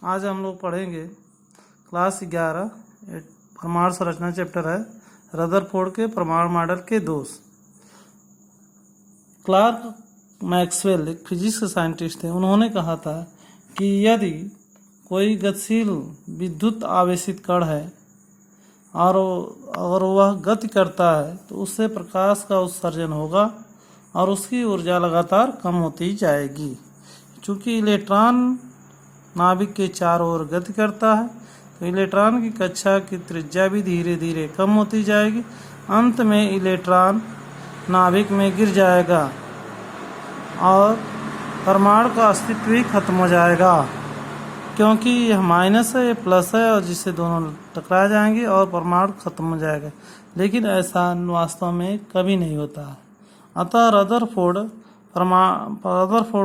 आज हम लोग पढ़ेंगे क्लास 11 परमाणु संरचना चैप्टर है रदरफोर्ड के परमाणु मॉडल के दोष। क्लार्क मैक्सवेल एक फिजिक्स के साइंटिस्ट थे। उन्होंने कहा था कि यदि कोई गतिशील विद्युत आवेशित कण है और अगर वह गति करता है तो उससे प्रकाश का उत्सर्जन होगा और उसकी ऊर्जा लगातार कम होती जाएगी। चूँकि इलेक्ट्रॉन नाभिक के चारों ओर गति करता है तो इलेक्ट्रॉन की कक्षा की त्रिज्या भी धीरे धीरे कम होती जाएगी। अंत में इलेक्ट्रॉन नाभिक में गिर जाएगा और परमाणु का अस्तित्व ही खत्म हो जाएगा, क्योंकि यह माइनस है, ये प्लस है और जिससे दोनों टकरा जाएंगे और परमाणु खत्म हो जाएगा। लेकिन ऐसा वास्तव में कभी नहीं होता। अतः रदरफोर्ड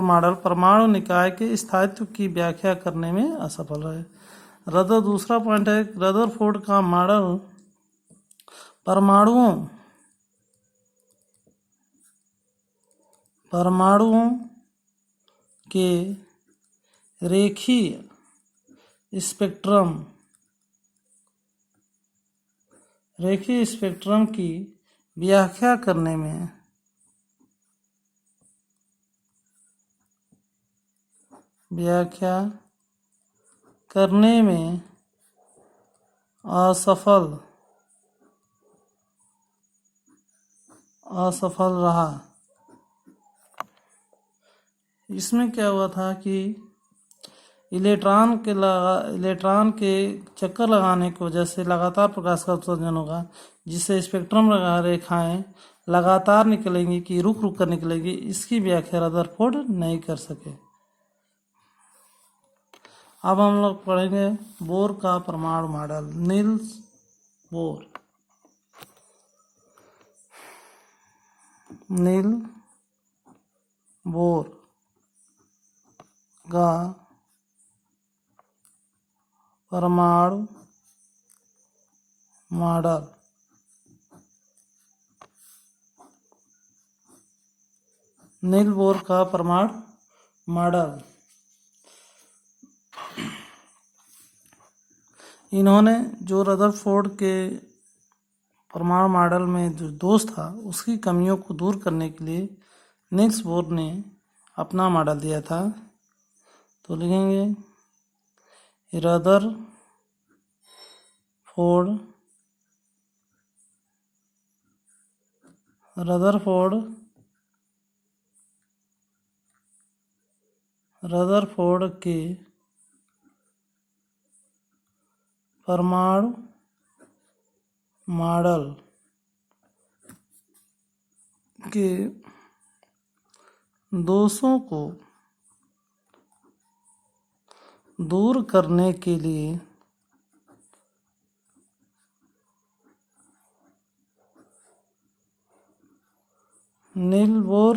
मॉडल परमाणु निकाय के स्थायित्व की व्याख्या करने में असफल रहे। दूसरा पॉइंट है, रदरफोर्ड का मॉडल परमाणुओं के रेखीय स्पेक्ट्रम की व्याख्या करने में असफल रहा। इसमें क्या हुआ था कि इलेक्ट्रॉन के चक्कर लगाने की वजह से लगातार प्रकाश का उत्सर्जन होगा, जिससे स्पेक्ट्रम रेखाएं लगातार निकलेंगी कि रुक रुक कर निकलेंगी। इसकी व्याख्या रदरफोर्ड नहीं कर सके। अब हम लोग पढ़ेंगे बोर का परमाणु मॉडल। नील्स बोर का परमाणु मॉडल। नील बोर का परमाणु मॉडल। इन्होंने जो रदरफोर्ड के परमाणु मॉडल में जो दोष था उसकी कमियों को दूर करने के लिए नील्स बोर ने अपना मॉडल दिया था। तो लिखेंगे रदरफोर्ड के परमाणु मॉडल के दोषों को दूर करने के लिए नील्स बोर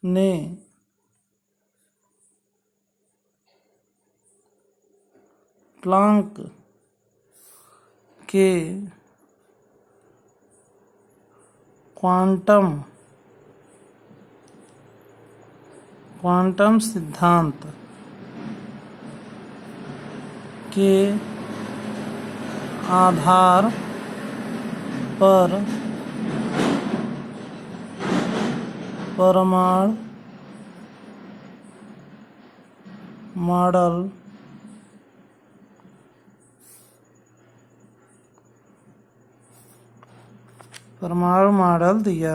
ने प्लैंक के क्वांटम सिद्धांत के आधार पर परमाणु मॉडल दिया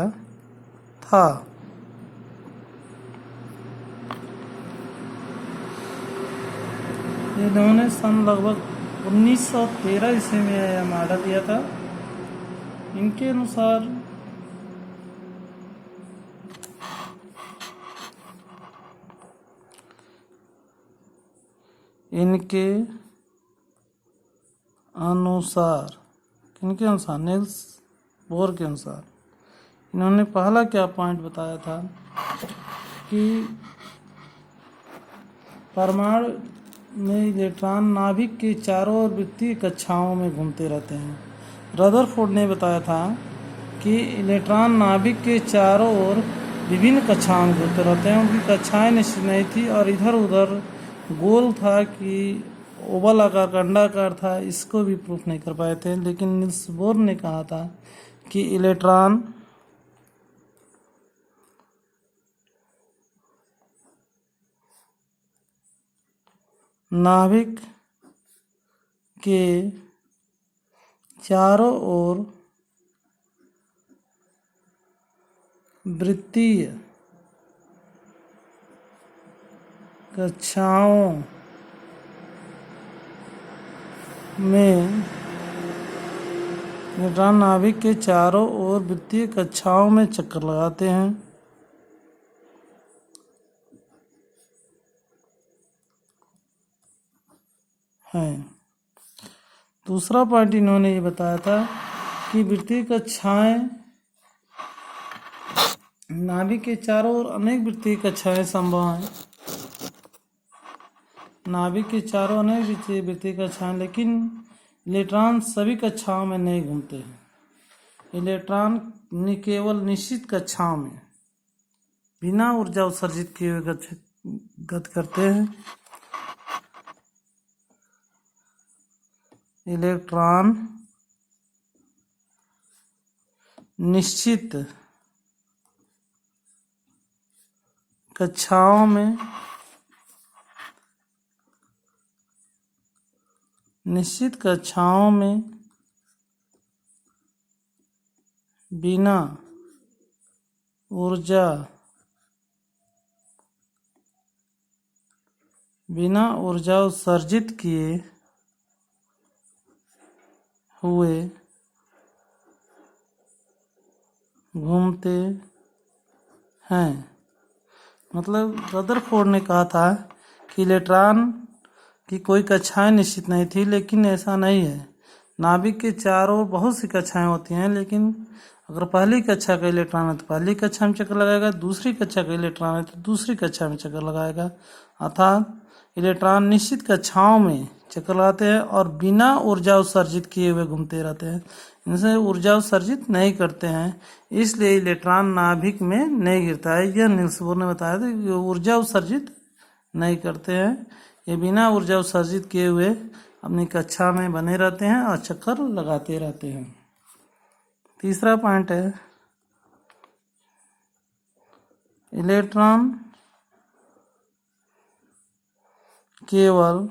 था। इन्होंने सन लगभग 1913 ईस्वी में यह मॉडल दिया था। इनके अनुसार नील्स बोर के अनुसार इन्होंने पहला क्या पॉइंट बताया था कि परमाणु में इलेक्ट्रॉन नाभिक के चारों ओर वृत्तीय कक्षाओं में घूमते रहते हैं। रदरफोर्ड ने बताया था कि इलेक्ट्रॉन नाभिक के चारों ओर विभिन्न कक्षाओं में घूमते रहते हैं। उनकी कक्षाएं निश्चित नहीं थी और इधर उधर गोल था कि ओवल आकार का अंडाकार था, इसको भी प्रूफ नहीं कर पाए थे। लेकिन नील्स बोर ने कहा था कि इलेक्ट्रॉन नाभिक के चारों ओर वृत्तीय कक्षाओं में इलेक्ट्रॉन नाभिक के चारों ओर वृत्तीय कक्षाओं में चक्कर लगाते हैं। दूसरा पॉइंट इन्होंने ये बताया था कि वृत्तीय कक्षाएं, नाभिक के चारों ओर अनेक वृत्तीय कक्षाएं संभव हैं। नाभिक के चारों अनेक वृत्तीय कक्षाएं, लेकिन इलेक्ट्रॉन सभी कक्षाओं में नहीं घूमते हैं। इलेक्ट्रॉन केवल निश्चित कक्षाओं में बिना ऊर्जा उत्सर्जित किए हुए गति करते हैं। इलेक्ट्रॉन निश्चित कक्षाओं में बिना ऊर्जा उत्सर्जित किए हुए घूमते हैं। मतलब रदरफोर्ड ने कहा था कि इलेक्ट्रॉन की कोई कक्षाएं निश्चित नहीं थी, लेकिन ऐसा नहीं है। नाभिक के चारों बहुत सी कक्षाएं होती हैं, लेकिन अगर पहली कक्षा का इलेक्ट्रॉन है तो पहली कक्षा में चक्कर लगाएगा, दूसरी कक्षा का इलेक्ट्रॉन है तो दूसरी कक्षा में चक्कर लगाएगा। अर्थात इलेक्ट्रॉन निश्चित कक्षाओं में चक्कर लगाते हैं और बिना ऊर्जा उत्सर्जित किए हुए घूमते रहते हैं। इनसे ऊर्जा उत्सर्जित नहीं करते हैं, इसलिए इलेक्ट्रॉन नाभिक में नहीं गिरता है। यह नील्स बोर ने बताया था कि ऊर्जा उत्सर्जित नहीं करते हैं, ये बिना ऊर्जा उत्सर्जित किए हुए अपनी कक्षा में बने रहते हैं और चक्कर लगाते रहते हैं। तीसरा पॉइंट है, इलेक्ट्रॉन केवल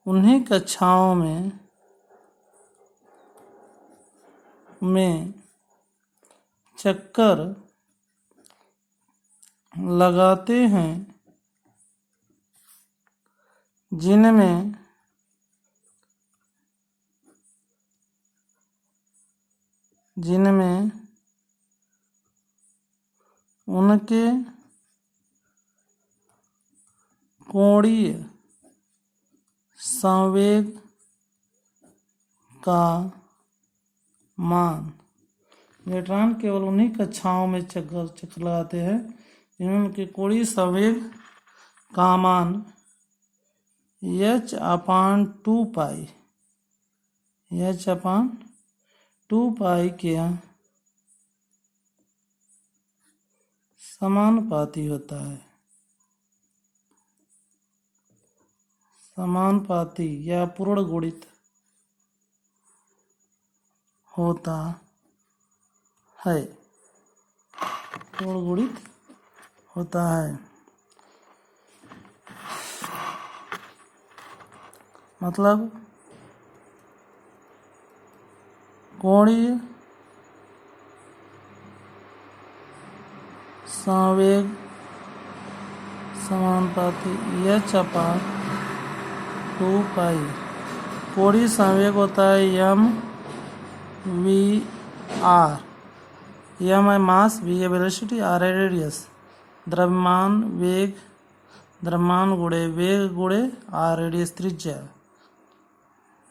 उन्हीं कक्षाओं में चक्कर लगाते हैं जिनमें उनके कोणीय संवेग का मान। इलेक्ट्रॉन केवल उन्हीं कक्षाओं में चक्कर लगाते हैं जिनमें उनके कोणीय संवेग का मान h/2π के समानुपाती होता है। समानुपाती या पूर्ण गुणित होता है। पूर्ण गुणित होता है, मतलब कोणीय संवेग समानुपाती h/2π। कोणीय संवेग होता है mv/r। m है मास, v है वेलोसिटी, r है रेडियस। द्रव्यमान गुणे वेग गुणे r रेडियस त्रिज्या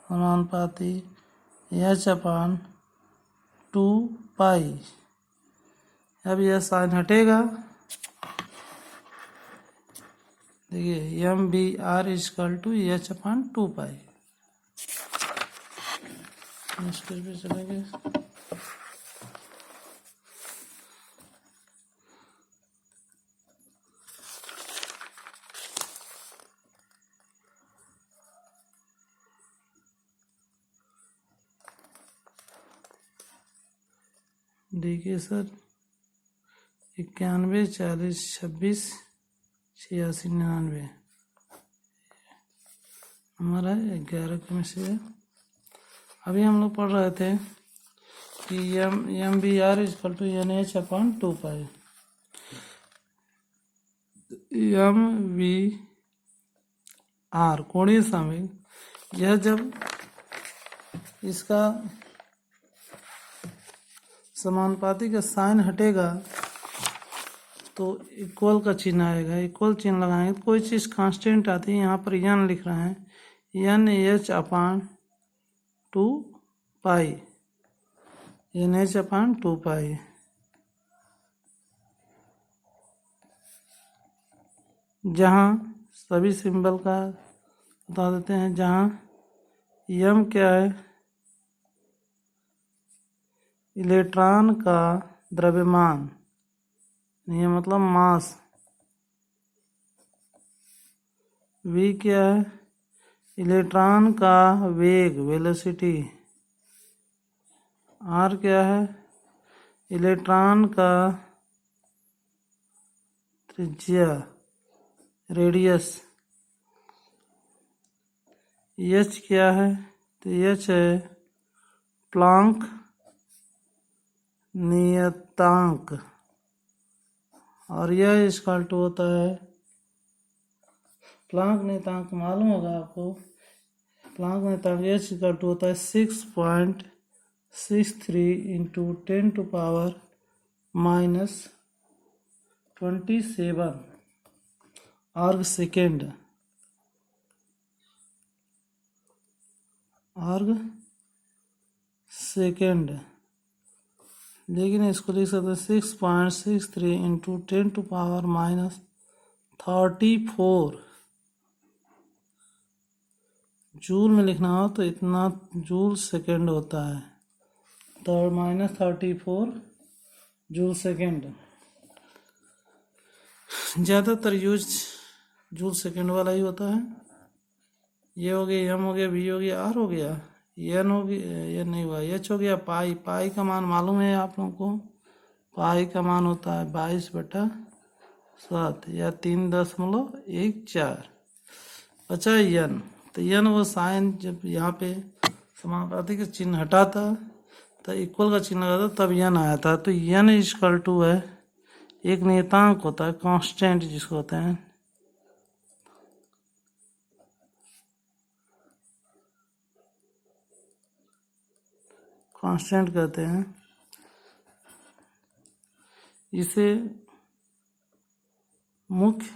समानुपाती h/2π। अब यह साइन हटेगा, देखिए mv/r = h/2π। स्क्रीन पे चलेंगे। डी के सर 91 40 26 86 99 हमारा 11 के में से। अभी हम लोग पढ़ रहे थे कि M V R is equal to N H upon 2 पाई। एम वी आर कोणीय संवेग, यह जब इसका समानुपाती का साइन हटेगा तो इक्वल का चिन्ह आएगा। इक्वल चिन्ह लगाएंगे तो कोई चीज़ कांस्टेंट आती है। यहाँ पर एन लिख रहे हैं, एन एच अपान 2 पाई, एन एच अपान 2 पाई। जहाँ सभी सिंबल का बता देते हैं। जहाँ एम क्या है, इलेक्ट्रॉन का द्रव्यमान, ये मतलब मास। वी क्या है, इलेक्ट्रॉन का वेग, वेलोसिटी। आर क्या है, इलेक्ट्रॉन का त्रिज्या, रेडियस। एच क्या है, तो एच है प्लांक नियतांक, और यह इक्वल टू होता है, प्लांक नियतांक मालूम होगा आपको। प्लांक नियतांक एच इक्वल टू होता है 6.63 इंटू 10⁻⁻27 आर्ग सेकेंड। आर्ग सेकेंड, लेकिन इसको लिख सकते हैं 6.63 इंटू 10⁻34। जूल में लिखना हो तो इतना जूल सेकेंड होता है, तो -34 जूल सेकेंड। ज़्यादातर यूज जूल सेकेंड वाला ही होता है। ये हो गया, एम हो गया, वी हो गया, आर हो गया, एन हो गया, ये नहीं हुआ, एच हो गया। पाई, पाई का मान मालूम है आप लोगों को। पाई का मान होता है 22/7 या 3.14। अच्छा एन, तो एन वो साइन जब यहाँ पे समानुपाती का चिन्ह हटा था तो इक्वल का चिन्ह लगा था, तब एन आया था। तो एन इक्वल टू है, एक नियतांक होता है, कांस्टेंट जिसको होते हैं, कांस्टेंट कहते हैं। इसे मुख्य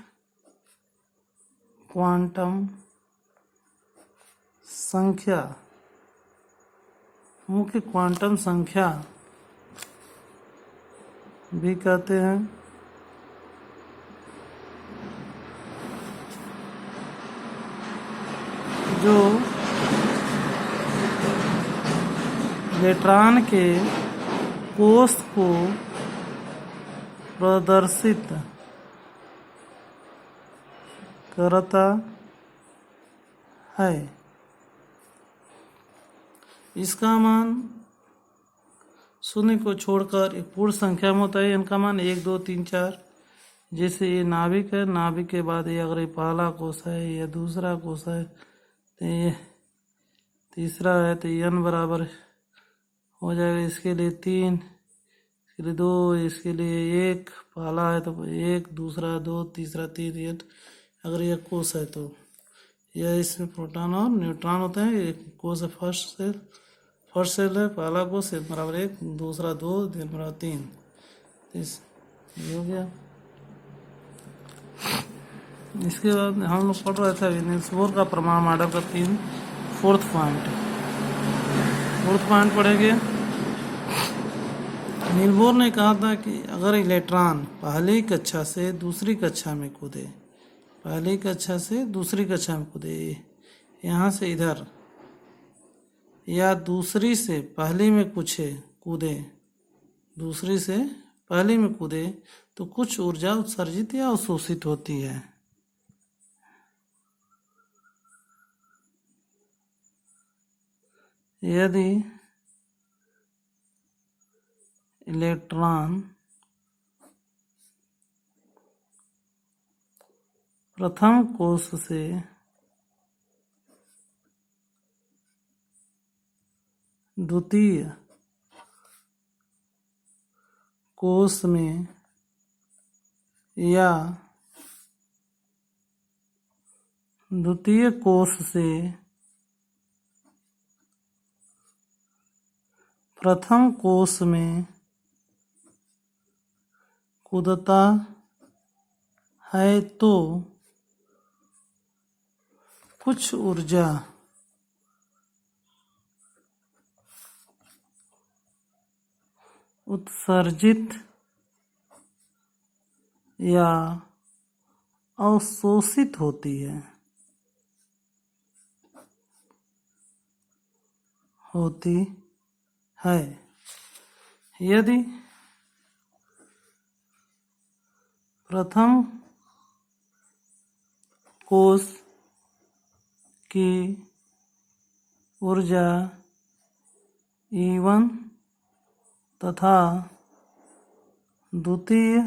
क्वांटम संख्या, मुख्य क्वांटम संख्या भी कहते हैं। जो इलेक्ट्रॉन के कोष को प्रदर्शित करता है। इसका मान शून्य को छोड़कर एक पूर्ण संख्या में होता है। इनका मान 1 2 3 4। जैसे ये नाभिक है, नाभिक के बाद ये अगर ये पहला कोष है, या दूसरा कोष है, तो ये तीसरा है, तो n बराबर हो जाएगा इसके लिए 3, इसके लिए 2, इसके लिए 1। पहला है तो 1, दूसरा 2, तीसरा 3। ये अगर ये कोष है तो यह इसमें प्रोटॉन और न्यूट्रॉन होते हैं। एक कोष है फर्स्ट सेल है, पहला कोष बराबर 1, दूसरा 2, बराबर 3। ये हो गया। इसके बाद हम लोग पढ़ रहे थे नील्स बोर का परमाणु मॉडल का 4th पॉइंट पढ़ेंगे। नील्स बोर ने कहा था कि अगर इलेक्ट्रॉन पहली कक्षा से दूसरी कक्षा में कूदे, पहली कक्षा से दूसरी कक्षा में कूदे, यहाँ से इधर, या दूसरी से पहली में कूदे, दूसरी से पहली में कूदे, तो कुछ ऊर्जा उत्सर्जित या अवशोषित होती है। यदि इलेक्ट्रॉन प्रथम कोश से द्वितीय कोश में या द्वितीय कोश से प्रथम कोश में कूदता है तो कुछ ऊर्जा उत्सर्जित या अवशोषित होती है यदि प्रथम कोश की ऊर्जा E1 तथा द्वितीय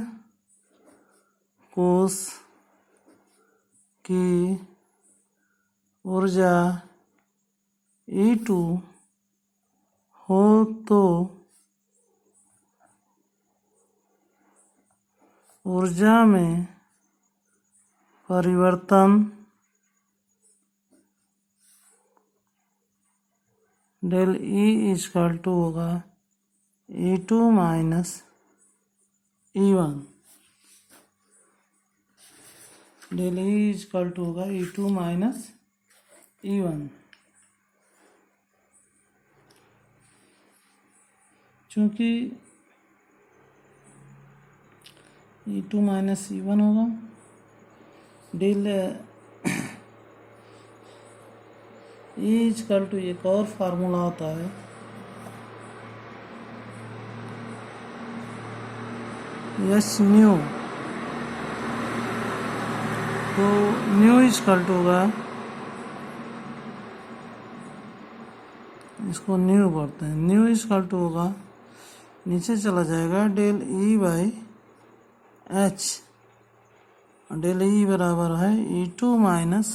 कोश की ऊर्जा E2 हो तो ऊर्जा में परिवर्तन डेल E इक्वल टू होगा E2 minus E1। Del E equal to होगा E2 माइनस E1। चूँकि E2 माइनस E1 होगा, डेल E इक्वल टू एक और फार्मूला होता है एस न्यू, तो न्यू इक्वल टू होगा, इसको न्यू पढ़ते हैं, न्यू इक्वल टू होगा, नीचे चला जाएगा del E by H, del E बराबर है E2 minus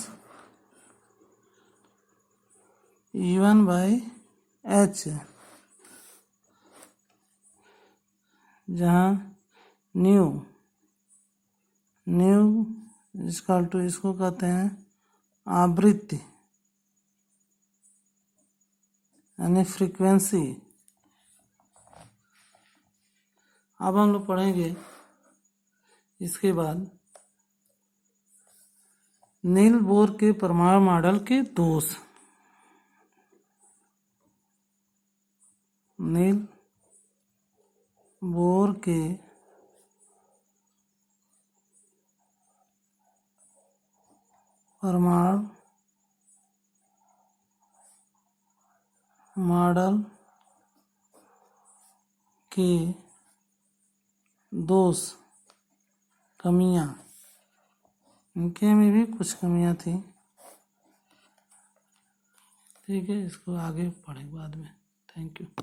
E1 by H, जहाँ न्यू इक्वल टू इसको कहते हैं आवृत्ति यानी फ्रीक्वेंसी। अब हम लोग पढ़ेंगे इसके बाद नील बोर के परमाणु मॉडल के दोष। नील बोर के परमाणु मॉडल के दोष, कमियां, इनके में भी कुछ कमियां थी। ठीक है, इसको आगे पढ़ें बाद में। Thank you.